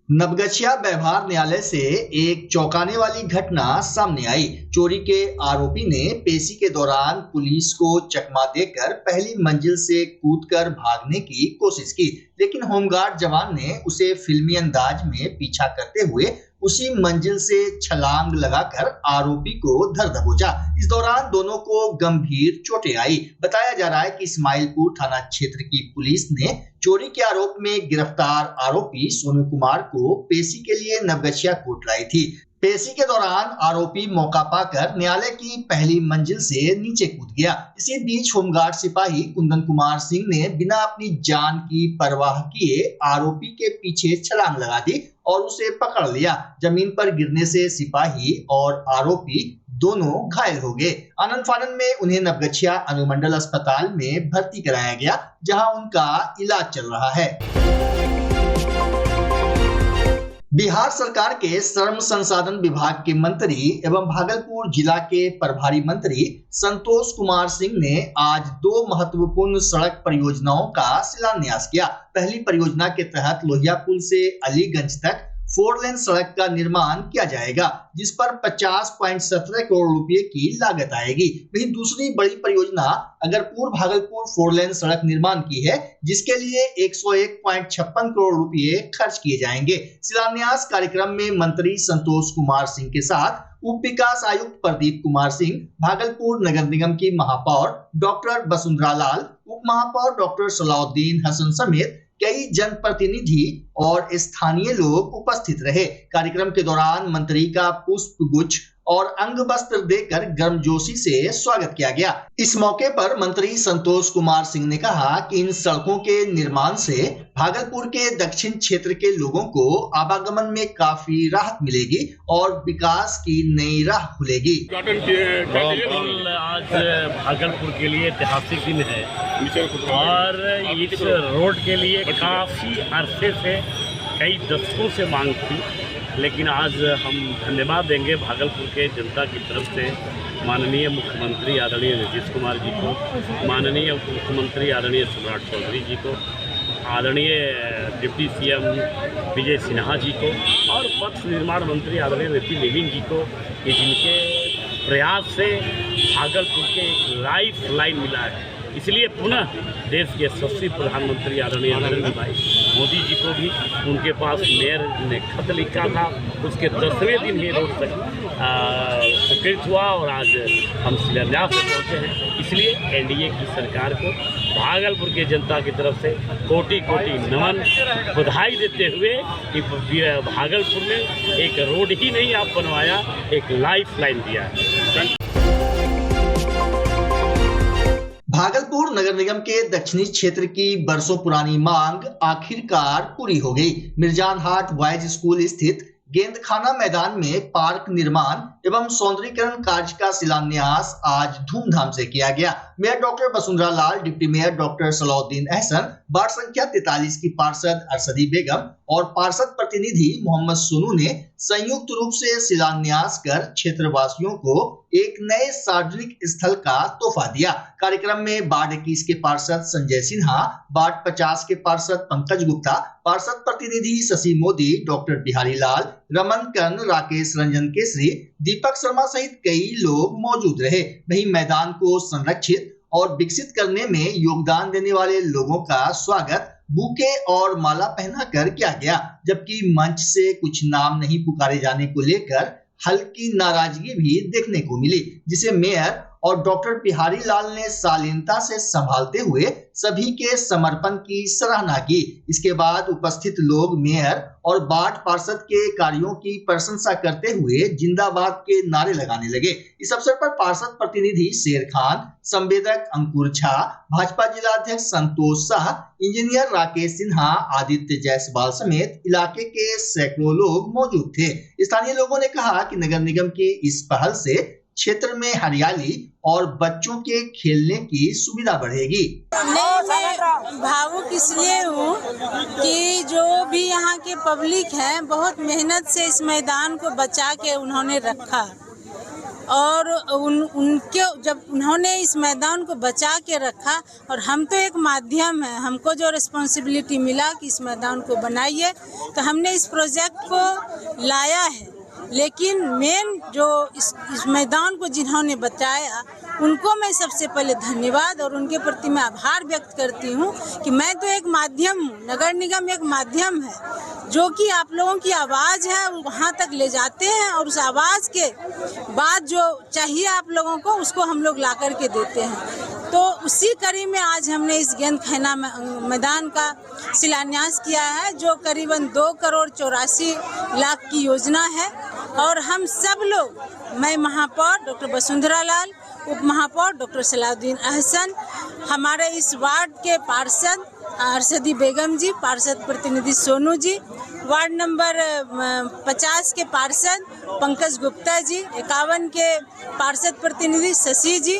नवगछिया व्यवहार न्यायालय से एक चौंकाने वाली घटना सामने आई। चोरी के आरोपी ने पेशी के दौरान पुलिस को चकमा देकर पहली मंजिल से कूदकर भागने की कोशिश की, लेकिन होमगार्ड जवान ने उसे फिल्मी अंदाज में पीछा करते हुए उसी मंजिल से छलांग लगाकर आरोपी को धर दबोचा। इस दौरान दोनों को गंभीर चोटें आई। बताया जा रहा है कि इस्माइलपुर थाना क्षेत्र की पुलिस ने चोरी के आरोप में गिरफ्तार आरोपी सोनू कुमार को पेशी के लिए नवगछिया कोर्ट लाई थी। पेशी के दौरान आरोपी मौका पाकर न्यायालय की पहली मंजिल से नीचे कूद गया। इसी बीच होमगार्ड सिपाही कुंदन कुमार सिंह ने बिना अपनी जान की परवाह किए आरोपी के पीछे छलांग लगा दी और उसे पकड़ लिया। जमीन पर गिरने से सिपाही और आरोपी दोनों घायल हो गए। आनन फानन में उन्हें नवगछिया अनुमंडल अस्पताल में भर्ती कराया गया, जहां उनका इलाज चल रहा है। बिहार सरकार के श्रम संसाधन विभाग के मंत्री एवं भागलपुर जिला के प्रभारी मंत्री संतोष कुमार सिंह ने आज 2 महत्वपूर्ण सड़क परियोजनाओं का शिलान्यास किया। पहली परियोजना के तहत लोहिया पुल से अलीगंज तक 4 लेन सड़क का निर्माण किया जाएगा, जिस पर 50.17 करोड़ रुपए की लागत आएगी। वहीं दूसरी बड़ी परियोजना अगरपुर भागलपुर 4 लेन सड़क निर्माण की है, जिसके लिए 101.56 करोड़ रुपए खर्च किए जाएंगे। शिलान्यास कार्यक्रम में मंत्री संतोष कुमार सिंह के साथ उप विकास आयुक्त प्रदीप कुमार सिंह, भागलपुर नगर निगम की महापौर डॉक्टर वसुंधरा लाल, उप महापौर डॉक्टर सलाउद्दीन हसन समेत कई जनप्रतिनिधि और स्थानीय लोग उपस्थित रहे। कार्यक्रम के दौरान मंत्री का पुष्प गुच्छ और अंग वस्त्र देकर गर्मजोशी से स्वागत किया गया। इस मौके पर मंत्री संतोष कुमार सिंह ने कहा कि इन सड़कों के निर्माण से भागलपुर के दक्षिण क्षेत्र के लोगों को आवागमन में काफी राहत मिलेगी और विकास की नई राह खुलेगी। आज भागलपुर के लिए ऐतिहासिक दिन है और इस रोड के लिए काफी अरसे से कई दशकों से मांग थी, लेकिन आज हम धन्यवाद देंगे भागलपुर के जनता की तरफ से माननीय मुख्यमंत्री आदरणीय नीतीश कुमार जी को, माननीय उप मुख्यमंत्री आदरणीय सम्राट चौधरी जी को, आदरणीय डिप्टी सीएम विजय सिन्हा जी को और पथ निर्माण मंत्री आदरणीय नितिन नवीन जी को, कि जिनके प्रयास से भागलपुर के एक लाइफ लाइन मिला है। इसलिए पुनः देश के यशस्वी प्रधानमंत्री आदरणीय नरेंद्र भाई मोदी जी को भी उनके पास मेयर ने खत लिखा था, उसके 10वें दिन ही रोड तक स्वीकृत हुआ और आज हम शिलान्यास पे पहुँचे हैं। इसलिए एनडीए की सरकार को भागलपुर के जनता की तरफ से कोटि कोटि नमन, बधाई देते हुए कि भागलपुर में एक रोड ही नहीं आप बनवाया, एक लाइफ लाइन दिया है। भागलपुर नगर निगम के दक्षिणी क्षेत्र की बरसों पुरानी मांग आखिरकार पूरी हो गई। मिर्जान हाट बॉयज स्कूल स्थित गेंदखाना मैदान में पार्क निर्माण एवं सौंदर्यीकरण कार्य का शिलान्यास आज धूमधाम से किया गया। Mayor doctor Vasundhara Lal, deputy mayor doctor Salauddin Ahsan, ward संख्या 43 की पार्षद अरशदी बेगम और पार्षद प्रतिनिधि मोहम्मद सोनू ने संयुक्त रूप से शिलान्यास कर क्षेत्रवासियों को एक नए सार्वजनिक स्थल का तोहफा दिया। कार्यक्रम में वार्ड 21 के पार्षद संजय सिन्हा, वार्ड 50 के पार्षद पंकज गुप्ता, पार्षद प्रतिनिधि शशि मोदी, डॉक्टर बिहारी लाल, रमन कर्ण, राकेश रंजन केसरी, दीपक शर्मा सहित कई लोग मौजूद रहे। वहीं मैदान को संरक्षित और विकसित करने में योगदान देने वाले लोगों का स्वागत बुके और माला पहनाकर किया गया, जबकि मंच से कुछ नाम नहीं पुकारे जाने को लेकर हल्की नाराजगी भी देखने को मिली, जिसे मेयर और डॉक्टर बिहारी लाल ने शालीनता से संभालते हुए सभी के समर्पण की सराहना की। इसके बाद उपस्थित लोग मेयर और वार्ड पार्षद के कार्यों की प्रशंसा करते हुए जिंदाबाद के नारे लगाने लगे। इस अवसर पर पार्षद प्रतिनिधि शेर खान, संवेदक अंकुर झा, भाजपा जिलाध्यक्ष संतोष शाह, इंजीनियर राकेश सिन्हा, आदित्य जायसवाल समेत इलाके के सैकड़ों लोग मौजूद थे। स्थानीय लोगों ने कहा कि नगर निगम की इस पहल से क्षेत्र में हरियाली और बच्चों के खेलने की सुविधा बढ़ेगी। मैं भावुक इसलिए हूँ कि जो भी यहाँ के पब्लिक हैं बहुत मेहनत से इस मैदान को बचा के उन्होंने रखा और उनके जब उन्होंने इस मैदान को बचा के रखा, और हम तो एक माध्यम है, हमको जो रिस्पॉन्सिबिलिटी मिला कि इस मैदान को बनाइए, तो हमने इस प्रोजेक्ट को लाया है। लेकिन मेन जो इस मैदान को जिन्होंने बचाया, उनको मैं सबसे पहले धन्यवाद और उनके प्रति मैं आभार व्यक्त करती हूँ कि मैं तो एक माध्यम हूँ, नगर निगम एक माध्यम है जो कि आप लोगों की आवाज़ है वहाँ तक ले जाते हैं, और उस आवाज़ के बाद जो चाहिए आप लोगों को उसको हम लोग ला कर के देते हैं। तो उसी कड़ी में आज हमने इस गेंद खाना मैदान का शिलान्यास किया है, जो करीबन 2,84,00,000 की योजना है। और हम सब लोग, मैं महापौर डॉक्टर वसुंधरा लाल, उप महापौर डॉक्टर सलाउद्दीन अहसन, हमारे इस वार्ड के पार्षद अरशदी बेगम जी, पार्षद प्रतिनिधि सोनू जी, वार्ड नंबर 50 के पार्षद पंकज गुप्ता जी, 51 के पार्षद प्रतिनिधि शशि जी,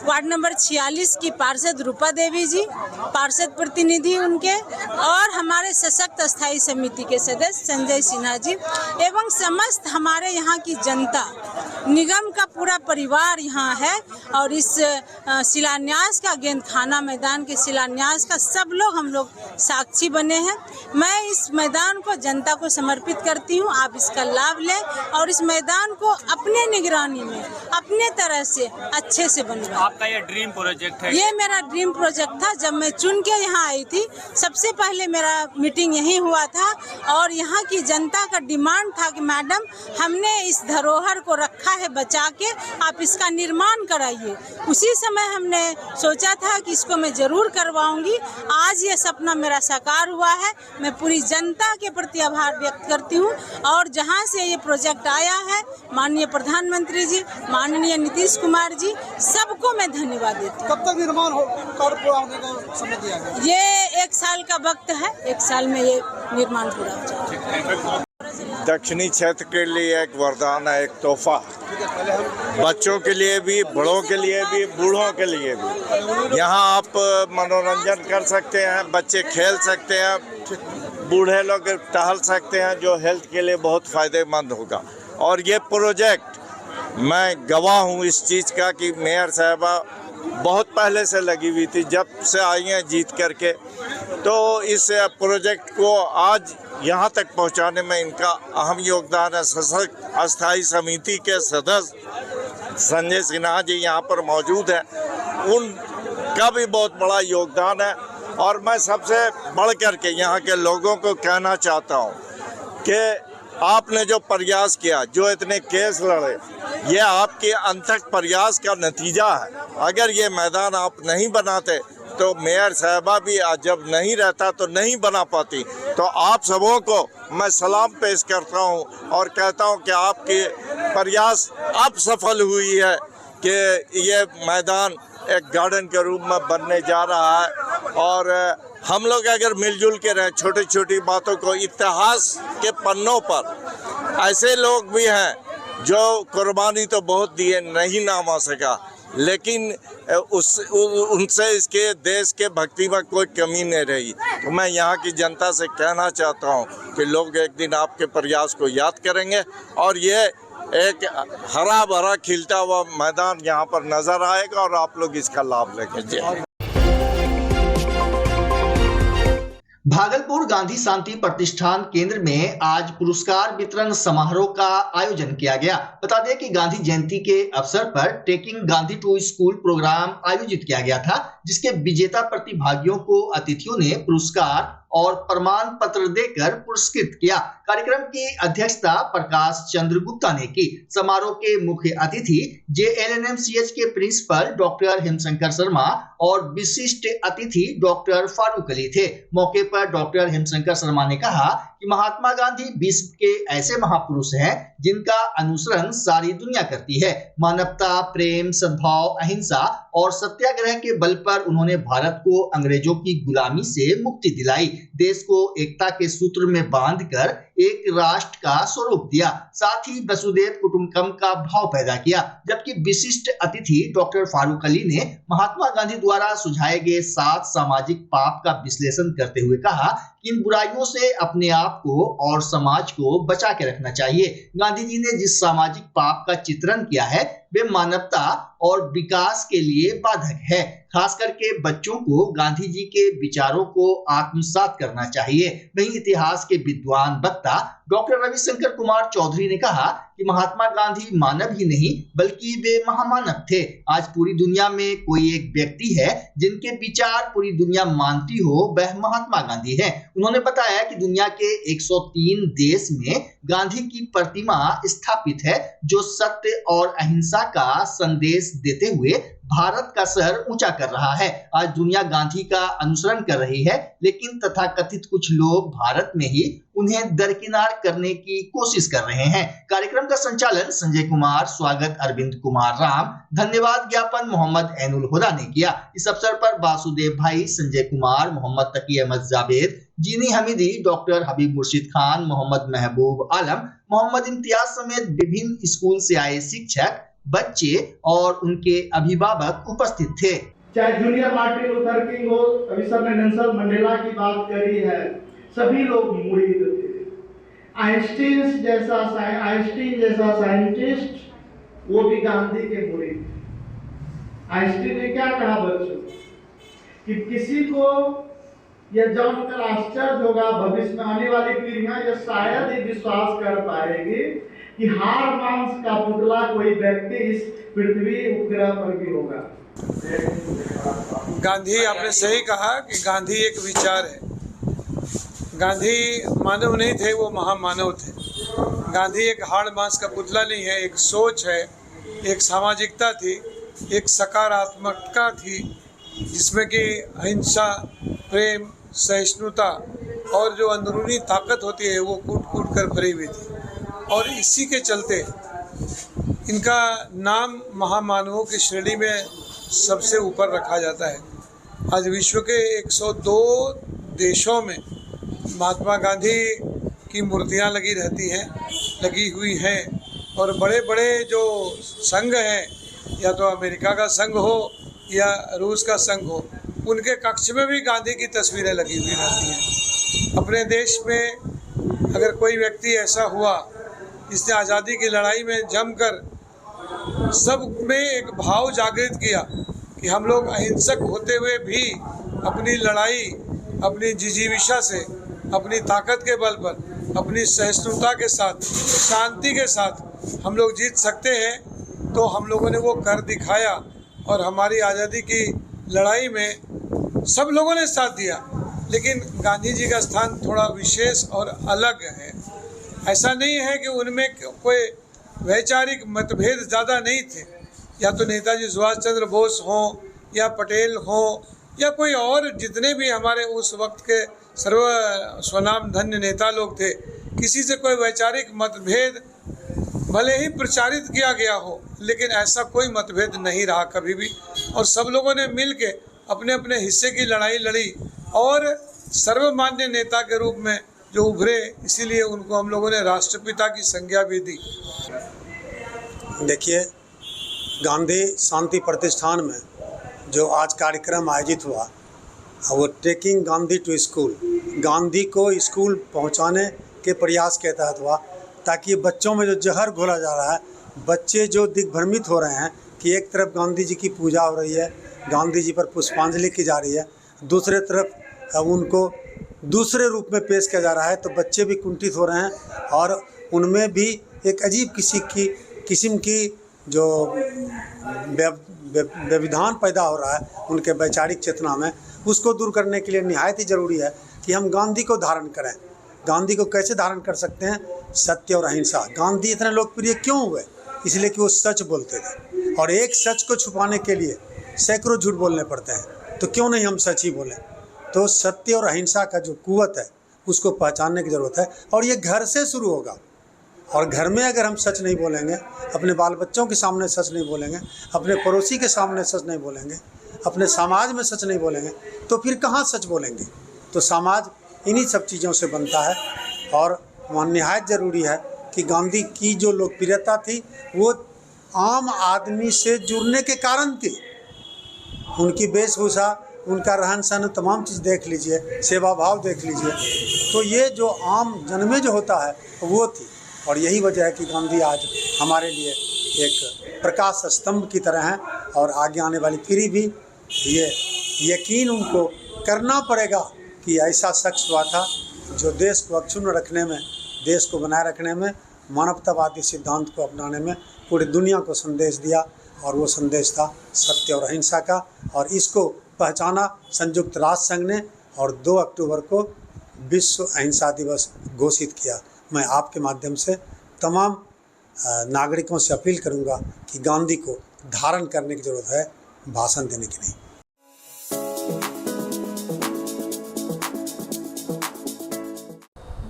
वार्ड नंबर 46 की पार्षद रूपा देवी जी, पार्षद प्रतिनिधि उनके, और हमारे सशक्त स्थायी समिति के सदस्य संजय सिन्हा जी, एवं समस्त हमारे यहाँ की जनता, निगम का पूरा परिवार यहाँ है। और इस शिलान्यास का, गेंद खाना मैदान के शिलान्यास का सब लोग हम लोग साक्षी बने हैं। मैं इस मैदान को जनता को समर्पित करती हूँ, आप इसका लाभ लें और इस मैदान को अपने निगरानी में अपने तरह से अच्छे से बनवाएं। आपका ये ड्रीम प्रोजेक्ट है? ये मेरा ड्रीम प्रोजेक्ट था। जब मैं चुन के यहाँ आई थी, सबसे पहले मेरा मीटिंग यहीं हुआ था, और यहाँ की जनता का डिमांड था कि मैडम, हमने इस धरोहर को रखा है बचा के, आप इसका निर्माण कराइए। उसी समय हमने सोचा था कि इसको मैं जरूर करवाऊंगी। आज ये सपना मेरा साकार हुआ है। मैं पूरी जनता के प्रति आभार व्यक्त करती हूँ, और जहाँ से ये प्रोजेक्ट आया है, माननीय प्रधानमंत्री जी, माननीय नीतीश कुमार जी, सबको मैं धन्यवाद देती हूँ। कब तक निर्माण कार्य पूरा होने का समय दिया गया? ये 1 साल का वक्त है, 1 साल में ये निर्माण पूरा हो जाएगा। दक्षिणी क्षेत्र के लिए एक वरदान है, एक तोहफा, बच्चों के लिए भी, बड़ों के लिए भी, बूढ़ों के लिए भी। यहाँ आप मनोरंजन कर सकते हैं, बच्चे खेल सकते हैं, बूढ़े लोग टहल सकते हैं, जो हेल्थ के लिए बहुत फ़ायदेमंद होगा। और ये प्रोजेक्ट, मैं गवाह हूँ इस चीज़ का कि मेयर साहबा बहुत पहले से लगी हुई थी, जब से आई हैं जीत करके। तो इस प्रोजेक्ट को आज यहाँ तक पहुँचाने में इनका अहम योगदान है। सशक्त अस्थायी समिति के सदस्य संजय सिन्हा जी यहाँ पर मौजूद हैं, उनका भी बहुत बड़ा योगदान है। और मैं सबसे बढ़ करके यहाँ के लोगों को कहना चाहता हूँ कि आपने जो प्रयास किया, जो इतने केस लड़े, ये आपके अनथक प्रयास का नतीजा है। अगर ये मैदान आप नहीं बनाते तो मेयर साहबा भी जब नहीं रहता तो नहीं बना पाती। तो आप सबों को मैं सलाम पेश करता हूँ और कहता हूँ कि आपके प्रयास अब सफल हुई है कि ये मैदान एक गार्डन के रूप में बनने जा रहा है। और हम लोग अगर मिलजुल के रहें, छोटी छोटी बातों को, इतिहास के पन्नों पर ऐसे लोग भी हैं जो कुर्बानी तो बहुत दिए, नहीं नाम आ सका, लेकिन उनसे इसके देश के भक्ति में कोई कमी नहीं रही। तो मैं यहाँ की जनता से कहना चाहता हूँ कि लोग एक दिन आपके प्रयास को याद करेंगे और ये एक हरा भरा खिलता हुआ मैदान यहाँ पर नजर आएगा और आप लोग इसका लाभ लेंगे। भागलपुर गांधी शांति प्रतिष्ठान केंद्र में आज पुरस्कार वितरण समारोह का आयोजन किया गया। बता दें कि गांधी जयंती के अवसर पर taking Gandhi to school programme आयोजित किया गया था, जिसके विजेता प्रतिभागियों को अतिथियों ने पुरस्कार और प्रमाण पत्र देकर पुरस्कृत किया। कार्यक्रम की अध्यक्षता प्रकाश चंद्र गुप्ता ने की। समारोह के मुख्य अतिथि JLNMCH के प्रिंसिपल डॉक्टर हेमशंकर शर्मा और विशिष्ट अतिथि डॉक्टर फारूक अली थे। मौके पर डॉक्टर हेमशंकर शर्मा ने कहा कि महात्मा गांधी विश्व के ऐसे महापुरुष हैं जिनका अनुसरण सारी दुनिया करती है। मानवता, प्रेम, सद्भाव, अहिंसा और सत्याग्रह के बल पर उन्होंने भारत को अंग्रेजों की गुलामी से मुक्ति दिलाई। देश को एकता के सूत्र में बांधकर एक राष्ट्र का स्वरूप दिया, साथ ही वसुधैव कुटुंबकम का भाव पैदा किया। जबकि विशिष्ट अतिथि डॉक्टर फारूक अली ने महात्मा गांधी द्वारा सुझाए गए 7 सामाजिक पाप का विश्लेषण करते हुए कहा कि इन बुराइयों से अपने आप को और समाज को बचा के रखना चाहिए। गांधी जी ने जिस सामाजिक पाप का चित्रण किया है वे मानवता और विकास के लिए बाधक है। खास करके बच्चों को गांधी जी के विचारों को आत्मसात करना चाहिए। वहीं इतिहास के विद्वान वक्ता डॉक्टर रविशंकर कुमार चौधरी ने कहा कि महात्मा गांधी मानव ही नहीं बल्कि वे महामानव थे। आज पूरी दुनिया में कोई एक व्यक्ति है जिनके विचार पूरी दुनिया मानती हो, वह महात्मा गांधी है। उन्होंने बताया कि दुनिया के 103 देश में गांधी की प्रतिमा स्थापित है जो सत्य और अहिंसा का संदेश देते हुए भारत का सर ऊंचा कर रहा है। आज दुनिया गांधी का अनुसरण कर रही है, लेकिन तथाकथित कुछ लोग भारत में ही उन्हें दरकिनार करने की कोशिश कर रहे हैं। कार्यक्रम का संचालन संजय कुमार, स्वागत अरविंद कुमार राम, धन्यवाद ज्ञापन मोहम्मद ऐनुल हुदा ने किया। इस अवसर पर वासुदेव भाई, संजय कुमार, मोहम्मद तकी अहमद जावेद, जीनी हमीदी, डॉक्टर हबीब मुर्शिद खान, मोहम्मद महबूब आलम, मोहम्मद इम्तियाज समेत विभिन्न स्कूल से आए शिक्षक, बच्चे और उनके अभिभावक उपस्थित थे। चाहे जूनियर मार्टिन लूथर किंग हो, अभी सर ने नेल्सन मंडेला की बात करी है, सभी लोग मुरीद थे। आइंस्टीन जैसा साइंटिस्ट वो भी गांधी के मुरीद थे। आइंस्टीन ने क्या कहा बच्चों कि किसी को यह जानकर आश्चर्य होगा, भविष्य में आने वाली पीढ़ियां यह शायद ही विश्वास कर पाएगी कि हाड़ मांस का पुतला कोई व्यक्ति इस पृथ्वी उपग्रह पर भी होगा। गांधी, आपने सही कहा कि गांधी एक विचार है। गांधी मानव नहीं थे, वो महामानव थे। गांधी एक हाड़ मांस का पुतला नहीं है, एक सोच है, एक सामाजिकता थी, एक सकारात्मकता थी जिसमें कि अहिंसा, प्रेम, सहिष्णुता और जो अंदरूनी ताकत होती है वो कूट कूट कर भरी हुई थी। और इसी के चलते इनका नाम महामानवों की श्रेणी में सबसे ऊपर रखा जाता है। आज विश्व के 102 देशों में महात्मा गांधी की मूर्तियां लगी हुई हैं और बड़े बड़े जो संघ हैं, या तो अमेरिका का संघ हो या रूस का संघ हो, उनके कक्ष में भी गांधी की तस्वीरें लगी हुई रहती हैं। अपने देश में अगर कोई व्यक्ति ऐसा हुआ जिसने आज़ादी की लड़ाई में जमकर सब में एक भाव जागृत किया कि हम लोग अहिंसक होते हुए भी अपनी लड़ाई, अपनी जिजीविषा से, अपनी ताकत के बल पर, अपनी सहिष्णुता के साथ, शांति के साथ हम लोग जीत सकते हैं, तो हम लोगों ने वो कर दिखाया और हमारी आज़ादी की लड़ाई में सब लोगों ने साथ दिया। लेकिन गांधी जी का स्थान थोड़ा विशेष और अलग है। ऐसा नहीं है कि उनमें कोई वैचारिक मतभेद ज़्यादा नहीं थे, या तो नेताजी सुभाष चंद्र बोस हों या पटेल हों या कोई और जितने भी हमारे उस वक्त के स्वनाम धन्य नेता लोग थे, किसी से कोई वैचारिक मतभेद भले ही प्रचारित किया गया हो, लेकिन ऐसा कोई मतभेद नहीं रहा कभी भी। और सब लोगों ने मिल के अपने अपने हिस्से की लड़ाई लड़ी और सर्वमान्य नेता के रूप में जो उभरे, इसीलिए उनको हम लोगों ने राष्ट्रपिता की संज्ञा भी दी। देखिए, गांधी शांति प्रतिष्ठान में जो आज कार्यक्रम आयोजित हुआ, वो taking Gandhi to school, Gandhi को स्कूल पहुंचाने के प्रयास के तहत हुआ, ताकि बच्चों में जो जहर घोला जा रहा है, बच्चे जो दिग्भ्रमित हो रहे हैं कि एक तरफ गांधी जी की पूजा हो रही है, गांधी जी पर पुष्पांजलि की जा रही है, दूसरे तरफ उनको दूसरे रूप में पेश किया जा रहा है, तो बच्चे भी कुंठित हो रहे हैं और उनमें भी एक अजीब किस्म की जो व्यवधान पैदा हो रहा है उनके वैचारिक चेतना में, उसको दूर करने के लिए निहायत ही ज़रूरी है कि हम गांधी को धारण करें। गांधी को कैसे धारण कर सकते हैं? सत्य और अहिंसा। गांधी इतने लोकप्रिय क्यों हुए? इसलिए कि वो सच बोलते थे, और एक सच को छुपाने के लिए सैकड़ों झूठ बोलने पड़ते हैं, तो क्यों नहीं हम सच ही बोलें? तो सत्य और अहिंसा का जो कुव्वत है उसको पहचानने की ज़रूरत है, और ये घर से शुरू होगा। और घर में अगर हम सच नहीं बोलेंगे, अपने बाल बच्चों के सामने सच नहीं बोलेंगे, अपने पड़ोसी के सामने सच नहीं बोलेंगे, अपने समाज में सच नहीं बोलेंगे, तो फिर कहाँ सच बोलेंगे? तो समाज इन्हीं सब चीज़ों से बनता है, और वहाँ निहायत ज़रूरी है कि गांधी की जो लोकप्रियता थी वो आम आदमी से जुड़ने के कारण थी। उनकी वेशभूषा, उनका रहन सहन, तमाम चीज़ देख लीजिए, सेवा भाव देख लीजिए, तो ये जो आम जन में जो होता है वो थी। और यही वजह है कि गांधी आज हमारे लिए एक प्रकाश स्तंभ की तरह हैं और आगे आने वाली पीढ़ी भी ये यकीन उनको करना पड़ेगा कि ऐसा शख्स हुआ था जो देश को अक्षुण्ण रखने में, देश को बनाए रखने में, मानवतावादी सिद्धांत को अपनाने में पूरी दुनिया को संदेश दिया। और वो संदेश था सत्य और अहिंसा का, और इसको पहचाना संयुक्त राष्ट्र संघ ने और 2 अक्टूबर को विश्व अहिंसा दिवस घोषित किया। मैं आपके माध्यम से तमाम नागरिकों से अपील करूंगा कि गांधी को धारण करने की ज़रूरत है, भाषण देने की नहीं।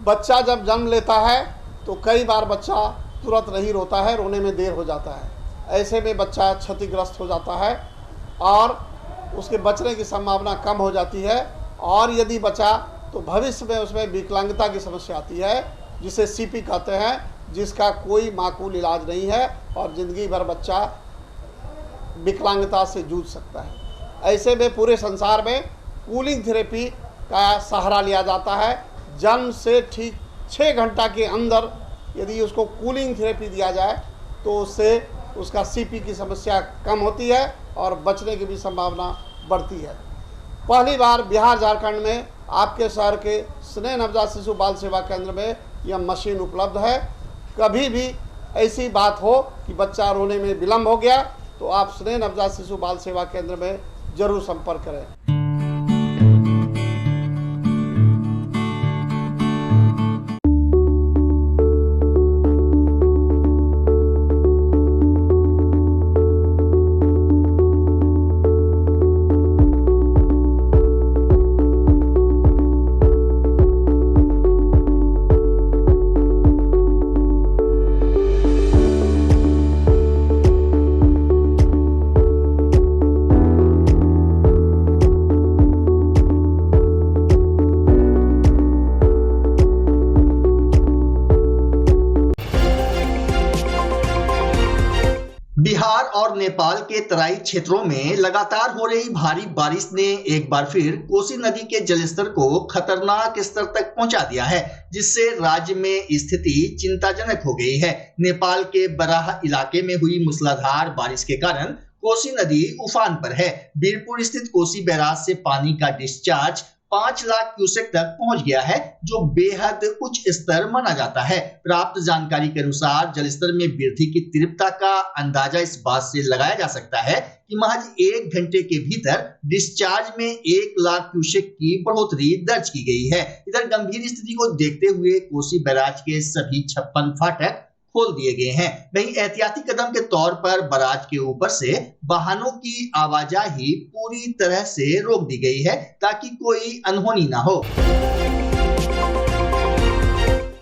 बच्चा जब जन्म लेता है तो कई बार बच्चा तुरंत नहीं रोता है, रोने में देर हो जाता है। ऐसे में बच्चा क्षतिग्रस्त हो जाता है और उसके बचने की संभावना कम हो जाती है। और यदि बचा तो भविष्य में उसमें विकलांगता की समस्या आती है, जिसे सीपी कहते हैं, जिसका कोई माकूल इलाज नहीं है और ज़िंदगी भर बच्चा विकलांगता से जूझ सकता है। ऐसे में पूरे संसार में कूलिंग थेरेपी का सहारा लिया जाता है। जन्म से ठीक 6 घंटा के अंदर यदि उसको कूलिंग थेरेपी दिया जाए तो उससे उसका सीपी की समस्या कम होती है और बचने की भी संभावना बढ़ती है। पहली बार बिहार झारखंड में आपके शहर के स्नेह नवजात शिशु बाल सेवा केंद्र में यह मशीन उपलब्ध है। कभी भी ऐसी बात हो कि बच्चा रोने में विलम्ब हो गया तो आप स्नेह नवजात शिशु बाल सेवा केंद्र में जरूर संपर्क करें। बिहार और नेपाल के तराई क्षेत्रों में लगातार हो रही भारी बारिश ने एक बार फिर कोसी नदी के जलस्तर को खतरनाक स्तर तक पहुंचा दिया है, जिससे राज्य में स्थिति चिंताजनक हो गई है। नेपाल के बराह इलाके में हुई मूसलाधार बारिश के कारण कोसी नदी उफान पर है। बीरपुर स्थित कोसी बैराज से पानी का डिस्चार्ज 5 लाख क्यूसेक तक पहुंच गया है, जो बेहद उच्च स्तर माना जाता है। प्राप्त जानकारी के अनुसार जलस्तर में वृद्धि की तीव्रता का अंदाजा इस बात से लगाया जा सकता है कि महज 1 घंटे के भीतर डिस्चार्ज में 1 लाख क्यूसेक की बढ़ोतरी दर्ज की गई है। इधर गंभीर स्थिति को देखते हुए कोसी बैराज के सभी 56 फाटक खोल दिए गए हैं। वहीं एहतियाती कदम के तौर पर बैराज के ऊपर से वाहनों की आवाजाही पूरी तरह से रोक दी गई है ताकि कोई अनहोनी ना हो।